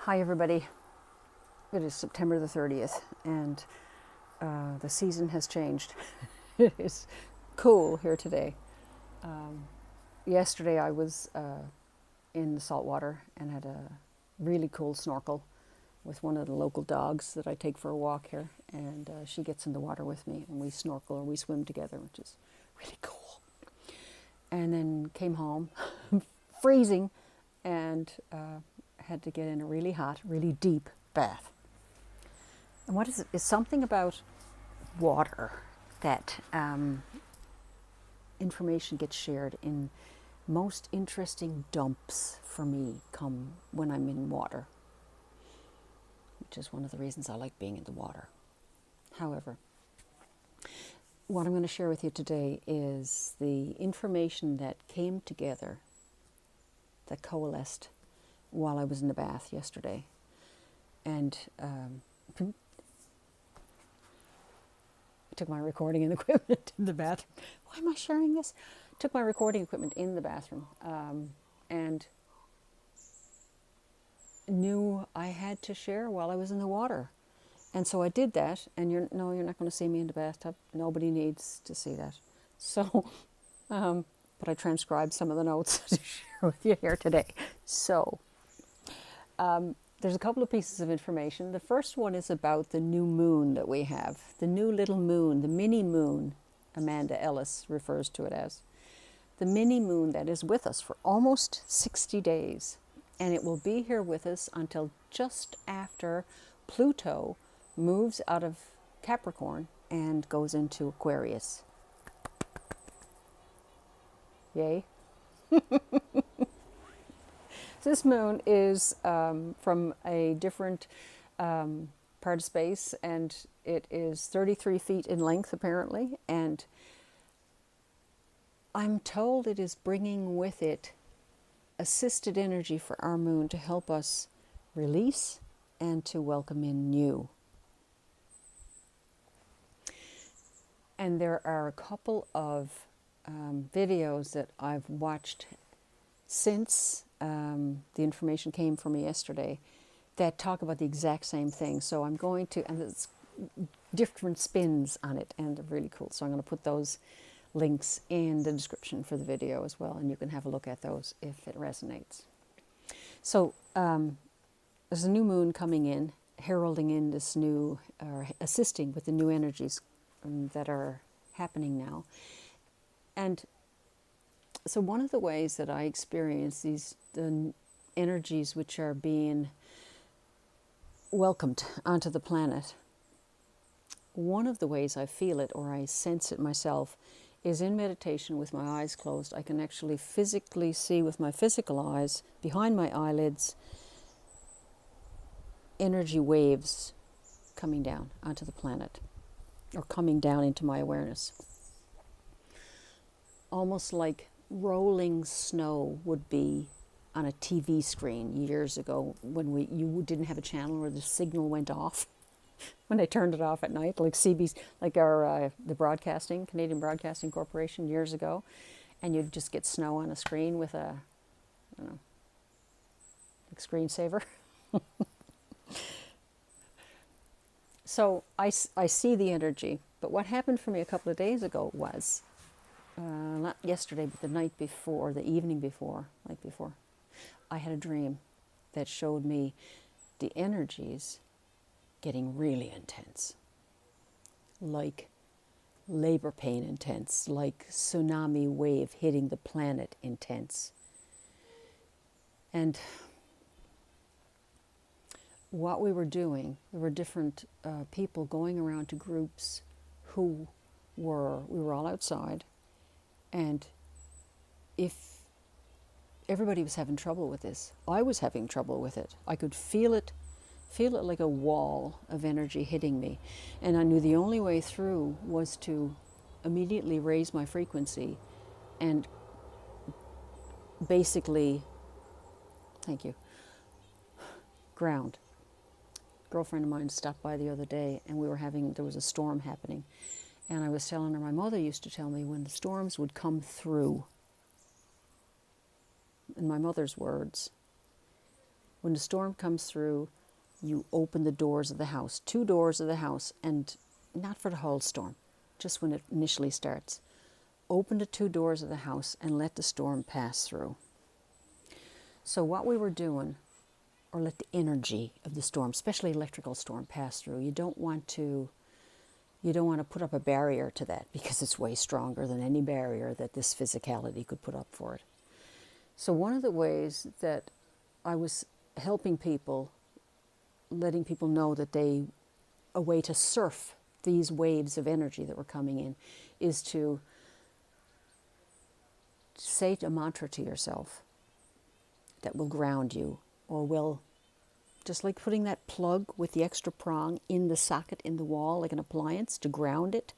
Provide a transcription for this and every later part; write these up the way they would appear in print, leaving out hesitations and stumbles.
Hi everybody, it is September the 30th and the season has changed. It is cool here today. Yesterday I was in the saltwater and had a really cool snorkel with one of the local dogs that I take for a walk here, and she gets in the water with me and we snorkel or we swim together, which is really cool. And then came home freezing and had to get in a really hot, really deep bath. And what is it? It's something about water that information gets shared in most interesting dumps for me come when I'm in water, which is one of the reasons I like being in the water. However, what I'm going to share with you today is the information that came together, that coalesced while I was in the bath yesterday. And I took my recording equipment in the bathroom. Why am I sharing this? Took my recording equipment in the bathroom and knew I had to share while I was in the water. And so I did that, and you're not going to see me in the bathtub. Nobody needs to see that. So, but I transcribed some of the notes to share with you here today. So, there's a couple of pieces of information. The first one is about the new moon that we have. The new little moon, the mini moon, Amanda Ellis refers to it as. The mini moon that is with us for almost 60 days. And it will be here with us until just after Pluto moves out of Capricorn and goes into Aquarius. Yay. This moon is from a different part of space, and it is 33 feet in length apparently, and I'm told it is bringing with it assisted energy for our moon to help us release and to welcome in new. And there are a couple of videos that I've watched since the information came from me yesterday that talk about the exact same thing. So I'm going to, and it's different spins on it, and they're really cool. So I'm going to put those links in the description for the video as well, and you can have a look at those if it resonates. So there's a new moon coming in, heralding in this new, or assisting with the new energies that are happening now. And so one of the ways that I experience the energies which are being welcomed onto the planet, one of the ways I feel it or I sense it myself is in meditation with my eyes closed. I can actually physically see with my physical eyes, behind my eyelids, energy waves coming down onto the planet or coming down into my awareness. Almost like rolling snow would be on a TV screen years ago when you didn't have a channel where the signal went off when they turned it off at night, like CBC, like the broadcasting, Canadian Broadcasting Corporation years ago, and you'd just get snow on a screen with a, I don't know, like screensaver. So I see the energy, but what happened for me a couple of days ago was, not yesterday, but the night before, the evening before, night before, I had a dream that showed me the energies getting really intense, like labor pain intense, like tsunami wave hitting the planet intense. And what we were doing, there were different people going around to groups who we were all outside, and if everybody was having trouble with this, I was having trouble with it. I could feel it like a wall of energy hitting me. And I knew the only way through was to immediately raise my frequency and basically, thank you, ground. A girlfriend of mine stopped by the other day, and there was a storm happening. And I was telling her, my mother used to tell me when the storms would come through, in my mother's words, When the storm comes through, you open the doors of the house, 2 doors of the house, and not for the whole storm, just when it initially starts. Open the 2 doors of the house and let the storm pass through. So what we were doing, or let the energy of the storm, especially electrical storm, pass through. You don't want to put up a barrier to that, because it's way stronger than any barrier that this physicality could put up for it. So one of the ways that I was helping people, letting people know that a way to surf these waves of energy that were coming in, is to say a mantra to yourself that will ground you, or will, just like putting that plug with the extra prong in the socket in the wall, like an appliance, to ground it.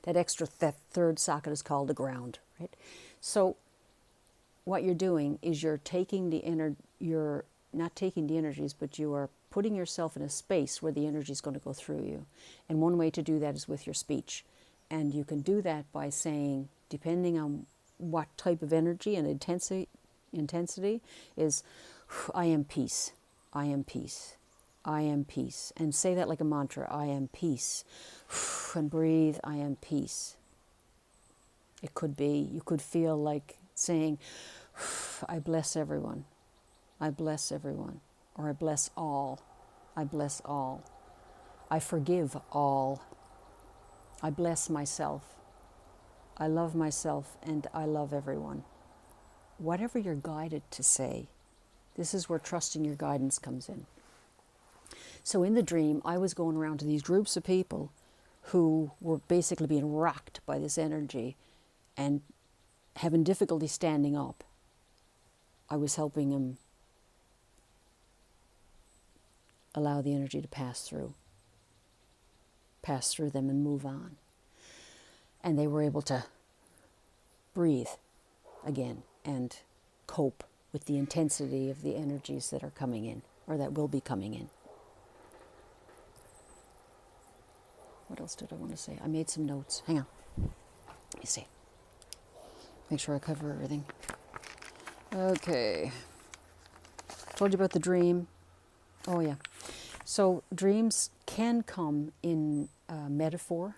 That third socket is called the ground, right? So what you're doing is you're not taking the energies, but you are putting yourself in a space where the energy is going to go through you. And one way to do that is with your speech. And you can do that by saying, depending on what type of energy and intensity is, I am peace, I am peace, I am peace. And say that like a mantra, I am peace. And breathe, I am peace. It could be, you could feel like saying, I bless everyone, I bless everyone, or I bless all, I bless all, I forgive all, I bless myself, I love myself, and I love everyone. Whatever you're guided to say, this is where trusting your guidance comes in. So in the dream, I was going around to these groups of people who were basically being rocked by this energy and having difficulty standing up. I was helping them allow the energy to pass through them and move on. And they were able to breathe again and cope with the intensity of the energies that are coming in, or that will be coming in. What else did I want to say? I made some notes. Hang on. Let me see. Make sure I cover everything. Okay. Told you about the dream. Oh, yeah. So dreams can come in metaphor.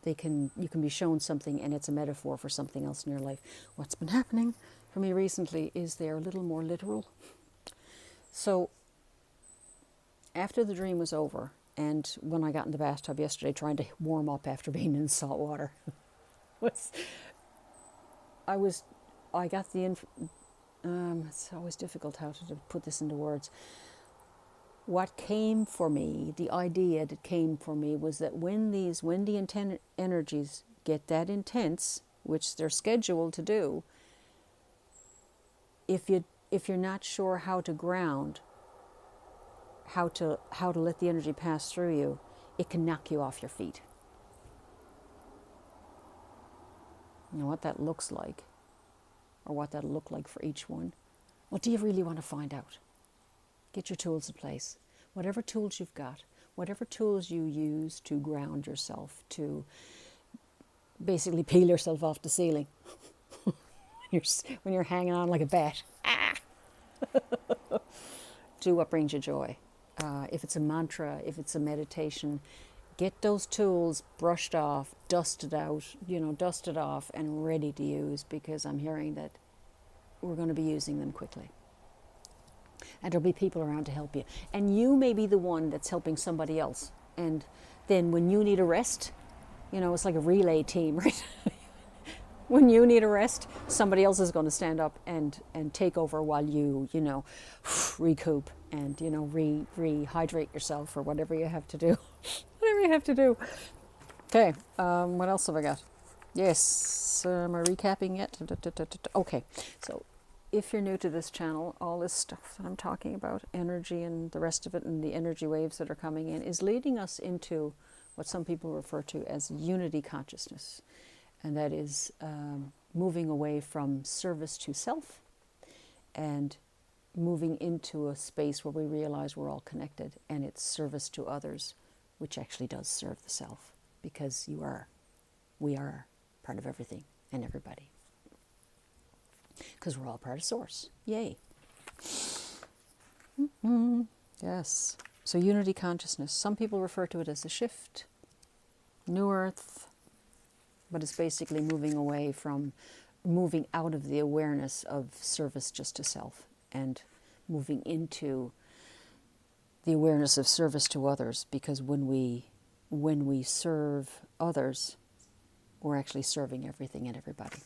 You can be shown something and it's a metaphor for something else in your life. What's been happening for me recently is they're a little more literal. So after the dream was over, and when I got in the bathtub yesterday trying to warm up after being in salt water, it's always difficult how to put this into words. What came for me, the idea that came for me, was that when the energies get that intense, which they're scheduled to do, if you're not sure how to ground, how to let the energy pass through you, it can knock you off your feet. You know what that looks like, or what that'll look like for each one. Well, do you really want to find out? Get your tools in place. Whatever tools you've got, whatever tools you use to ground yourself, to basically peel yourself off the ceiling when you're hanging on like a bat. Do what brings you joy. If it's a mantra, if it's a meditation, get those tools brushed off, dusted off and ready to use, because I'm hearing that we're going to be using them quickly. And there'll be people around to help you. And you may be the one that's helping somebody else. And then when you need a rest, it's like a relay team, right? When you need a rest, somebody else is going to stand up and take over while you, recoup and, rehydrate yourself, or whatever you have to do. Whatever you have to do. Okay, what else have I got? Yes, am I recapping yet? Okay, so if you're new to this channel, all this stuff that I'm talking about, energy and the rest of it, and the energy waves that are coming in, is leading us into what some people refer to as unity consciousness. And that is moving away from service to self and moving into a space where we realize we're all connected, and it's service to others, which actually does serve the self, because we are part of everything and everybody. Because we're all part of Source. Yay. Yes. So unity consciousness. Some people refer to it as a shift, new earth, but it's basically moving out of the awareness of service just to self and moving into the awareness of service to others, because when we serve others, we're actually serving everything and everybody.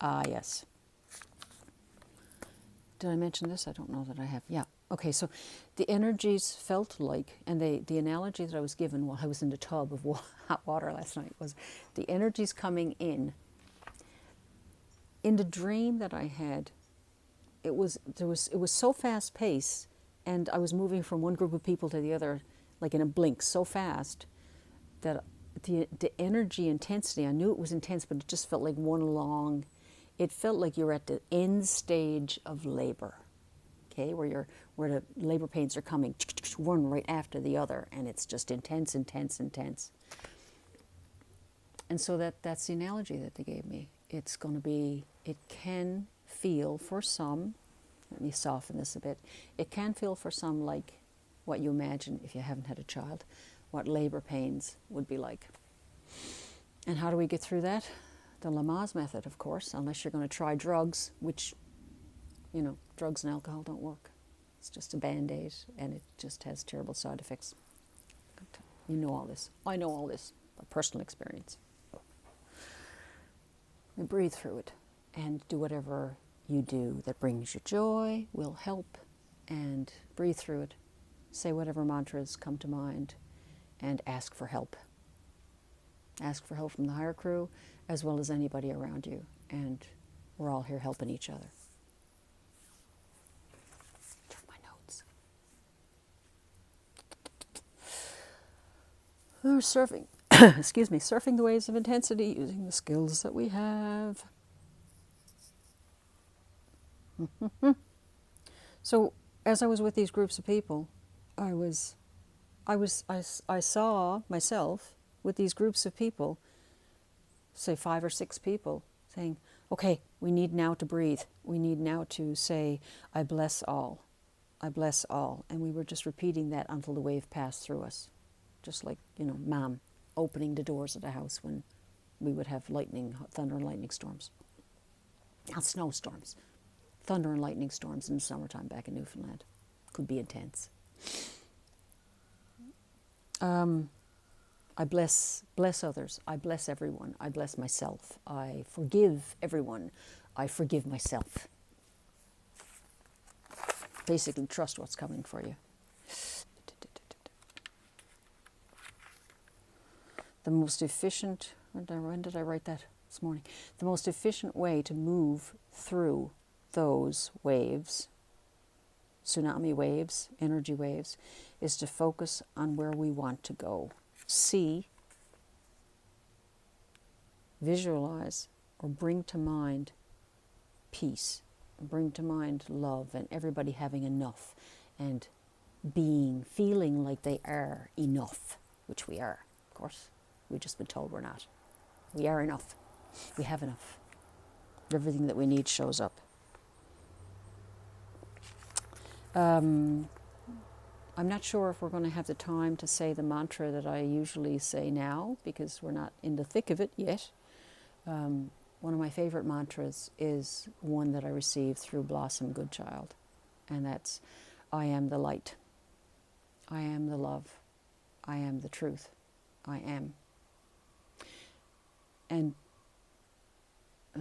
Ah, yes. Did I mention this? I don't know that I have. Yeah. Okay, so the energies felt like, and the analogy that I was given while I was in the tub of hot water last night was the energies coming in the dream that I had. It was so fast paced, and I was moving from one group of people to the other like in a blink, so fast that the energy intensity, I knew it was intense, but it just felt like it felt like you're at the end stage of labor, okay, where the labor pains are coming one right after the other, and it's just intense, intense, intense. And so that's the analogy that they gave me. It can feel for some, let me soften this a bit, it can feel for some like what you imagine, if you haven't had a child, what labor pains would be like. And how do we get through that? The Lamaze method, of course, unless you're going to try drugs, which, drugs and alcohol don't work. It's just a Band-Aid, and it just has terrible side effects. You know all this. I know all this by personal experience. You breathe through it and do whatever you do that brings you joy, will help, and breathe through it. Say whatever mantras come to mind and ask for help. Ask for help from the higher crew as well as anybody around you, and we're all here helping each other. Check my notes. We're surfing, surfing the waves of intensity using the skills that we have. So as I was with these groups of people, I saw myself with these groups of people, say 5 or 6 people, saying, okay, we need now to breathe. We need now to say, I bless all. I bless all. And we were just repeating that until the wave passed through us. Just like, Mom opening the doors of the house when we would have thunder and lightning storms. Not snowstorms. Thunder and lightning storms in the summertime back in Newfoundland. Could be intense. I bless others. I bless everyone. I bless myself. I forgive everyone. I forgive myself. Basically, trust what's coming for you. The most efficient, when did I write that this morning? The most efficient way to move through those waves, tsunami waves, energy waves, is to focus on where we want to go. See, visualize, or bring to mind peace, bring to mind love, and everybody having enough, and feeling like they are enough, which we are, of course. We've just been told we're not. We are enough. We have enough. Everything that we need shows up. I'm not sure if we're going to have the time to say the mantra that I usually say now, because we're not in the thick of it yet. One of my favorite mantras is one that I received through Blossom Goodchild, and that's, I am the light. I am the love. I am the truth. I am. And, I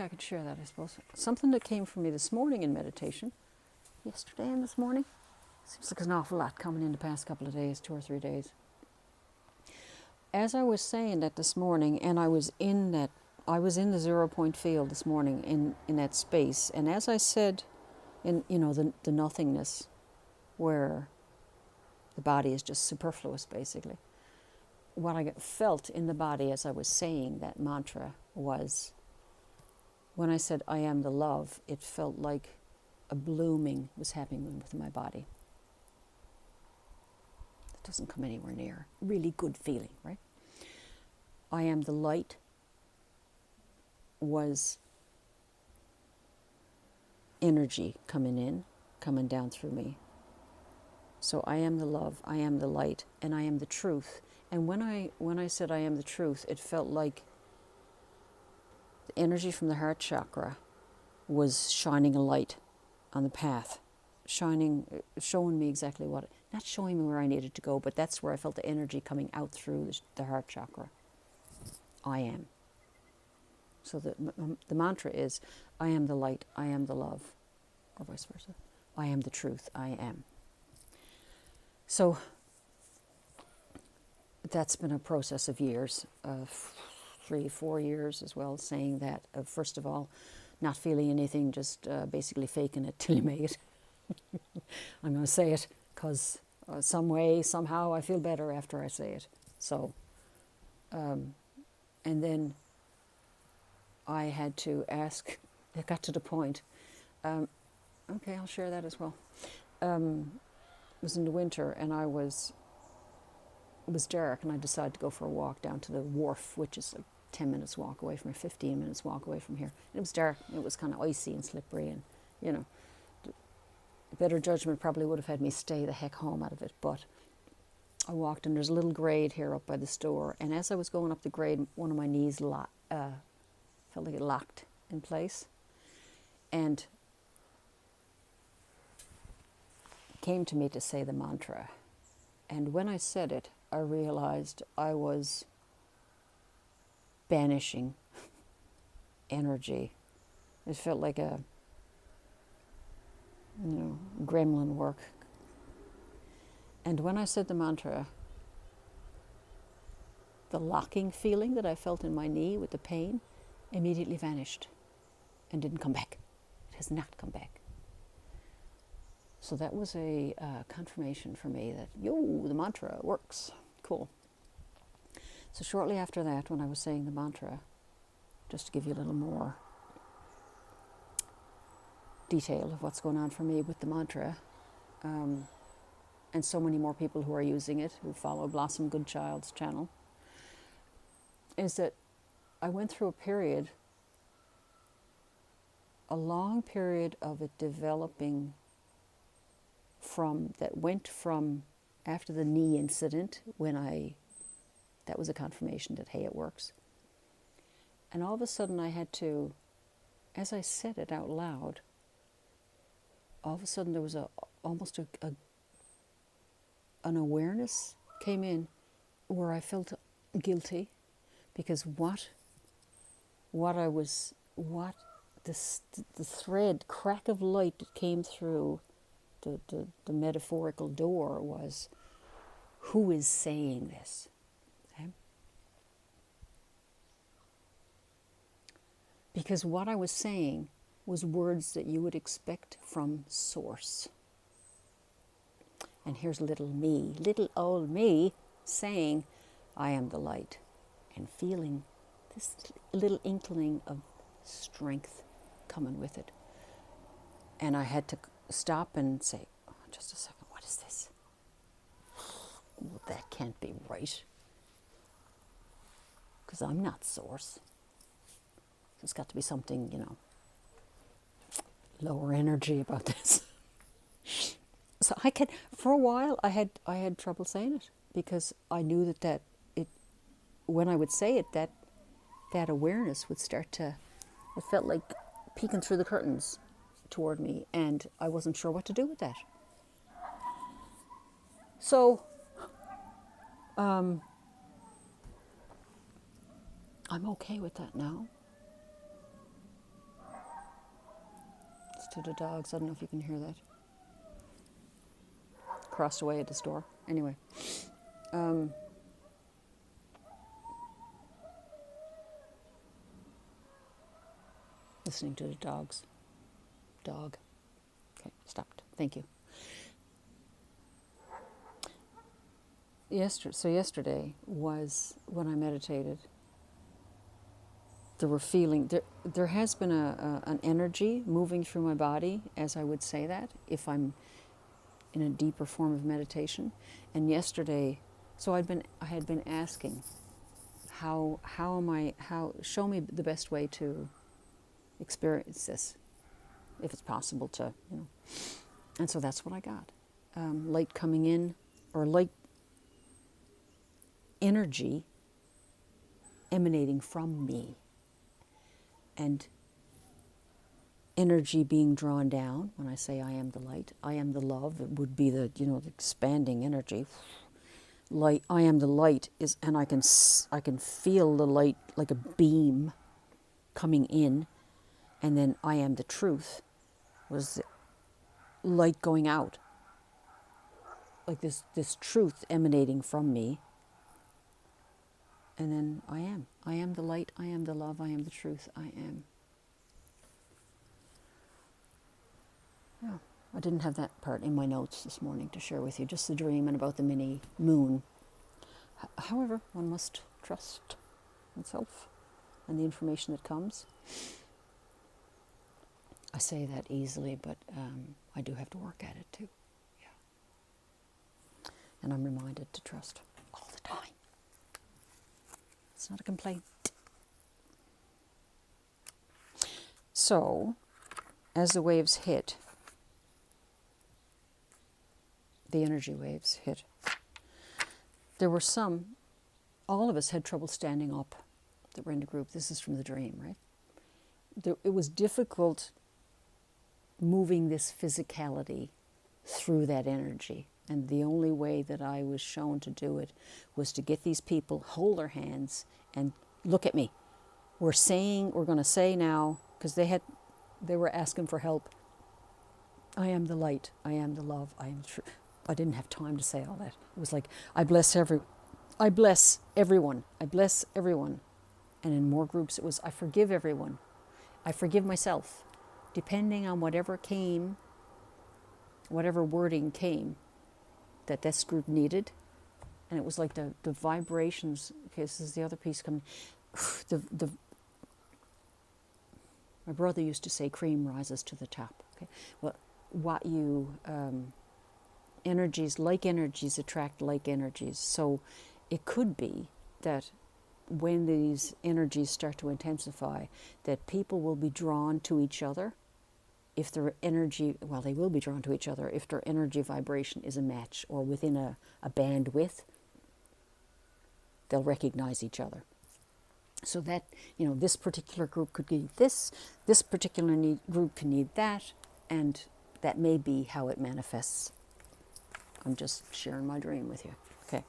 could share that, I suppose. Something that came from me this morning in meditation, yesterday and this morning. Seems like there's an awful lot coming in the past couple of days, 2 or 3 days. As I was saying that this morning, and I was in the 0 point field this morning in that space, and as I said, in the nothingness, where the body is just superfluous, basically. What I felt in the body as I was saying that mantra was, when I said, I am the love, it felt like a blooming was happening with my body. It doesn't come anywhere near. Really good feeling, right? I am the light was energy coming down through me. So I am the love, I am the light, and I am the truth. And when I said I am the truth, it felt like the energy from the heart chakra was shining a light on the path, showing me exactly not showing me where I needed to go, but that's where I felt the energy coming out through the heart chakra. I am. So the mantra is, I am the light, I am the love, or vice versa. I am the truth, I am. So that's been a process of years, 3-4 years as well, saying that, first of all, not feeling anything, just basically faking it till you make it. I'm going to say it because some way, somehow, I feel better after I say it. So, and then I had to ask, it got to the point, okay, I'll share that as well. It was in the winter, and it was dark, and I decided to go for a walk down to the wharf, which is a 10 minutes walk away from here, 15 minutes walk away from here. And it was dark, and it was kind of icy and slippery, and, you know, better judgment probably would have had me stay the heck home out of it, but I walked, and there's a little grade here up by the store, and as I was going up the grade, one of my knees felt like it locked in place, and it came to me to say the mantra. And when I said it, I realized I was banishing energy. It felt like a, gremlin work. And when I said the mantra, the locking feeling that I felt in my knee with the pain immediately vanished and didn't come back. It has not come back. So that was a confirmation for me that, the mantra works. Cool. So shortly after that, when I was saying the mantra, just to give you a little more detail of what's going on for me with the mantra, and so many more people who are using it, who follow Blossom Goodchild's channel, is that I went through a long period of it developing went from after the knee incident, that was a confirmation that, hey, it works. And all of a sudden I had to, as I said it out loud, all of a sudden there was almost an awareness came in where I felt guilty, because the thread, crack of light that came through the metaphorical door was, who is saying this? Okay? Because what I was saying was words that you would expect from Source. And here's little old me, saying, I am the light, and feeling this little inkling of strength coming with it. And I had to stop and say, oh, just a second, what is this? Well, that can't be right, because I'm not Source. There's got to be something, lower energy about this. So for a while, I had trouble saying it, because I knew that when I would say it, that awareness would start to, it felt like peeking through the curtains toward me, and I wasn't sure what to do with that. So I'm okay with that now. It's to the dogs. I don't know if you can hear that. Crossed away at this door. Anyway. Listening to the dogs. Dog. Okay, stopped. Thank you. Yesterday was when I meditated. There has been an energy moving through my body, as I would say that, if I'm in a deeper form of meditation. And yesterday, so I had been asking, show me the best way to experience this. if it's possible to, And so that's what I got. Light coming in, or light energy emanating from me. And energy being drawn down. When I say I am the light, I am the love, it would be the, the expanding energy. Light, I am the light is, and I can feel the light like a beam coming in, and then I am the truth was the light going out, like this truth emanating from me. And then I am the light, I am the love, I am the truth, I am. Yeah, I didn't have that part in my notes this morning to share with you, just the dream and about the mini moon. However, one must trust oneself and the information that comes. I say that easily, but I do have to work at it too. Yeah. And I'm reminded to trust all the time. It's not a complaint. So, as the waves hit, the energy waves hit, there were all of us had trouble standing up that were in the group. This is from the dream, right? It was difficult moving this physicality through that energy. And the only way that I was shown to do it was to get these people, hold their hands, and look at me. We're going to say now, because they were asking for help. I am the light, I am the love, I am the truth. I didn't have time to say all that. It was like, I bless everyone. I bless everyone. And in more groups it was, I forgive everyone. I forgive myself. Depending on whatever wording came that this group needed. And it was like the vibrations. Okay, this is the other piece coming. My brother used to say, cream rises to the top. Okay, well, what you energies attract like energies. So it could be that when these energies start to intensify, that people will be drawn to each other. If their energy, they will be drawn to each other if their energy vibration is a match or within a bandwidth. They'll recognize each other. So that, this particular group could need this particular group can need that, and that may be how it manifests. I'm just sharing my dream with you. Okay.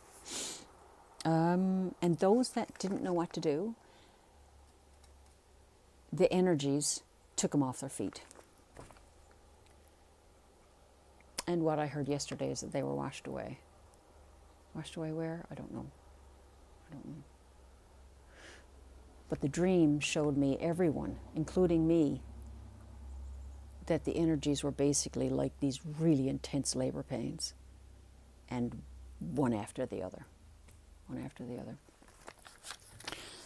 And those that didn't know what to do, the energies took them off their feet. And what I heard yesterday is that they were washed away. Washed away where? I don't know. But the dream showed me, everyone, including me, that the energies were basically like these really intense labor pains. And one after the other.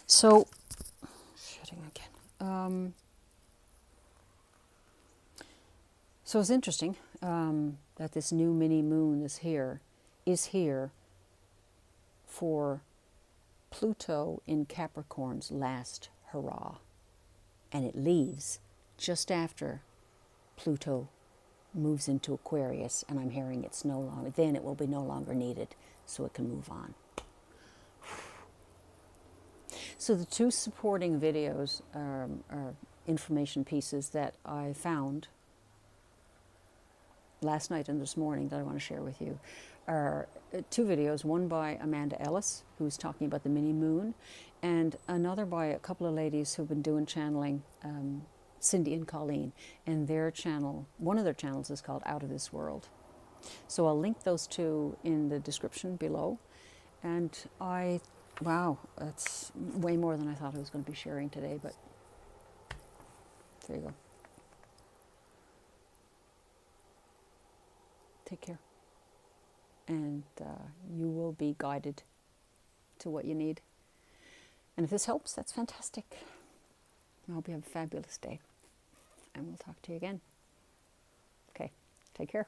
So, shitting again. So it's interesting that this new mini moon is here for Pluto in Capricorn's last hurrah. And it leaves just after Pluto moves into Aquarius, and I'm hearing it will be no longer needed, so it can move on. So the two supporting videos are information pieces that I found last night and this morning that I want to share with you are two videos, one by Amanda Ellis, who's talking about the mini moon, and another by a couple of ladies who've been doing channeling, Cindy and Colleen, and their channel, one of their channels is called Out of This World. So I'll link those two in the description below. And wow, that's way more than I thought I was going to be sharing today, but there you go. Take care. And you will be guided to what you need. And if this helps, that's fantastic. I hope you have a fabulous day. And we'll talk to you again. Okay, take care.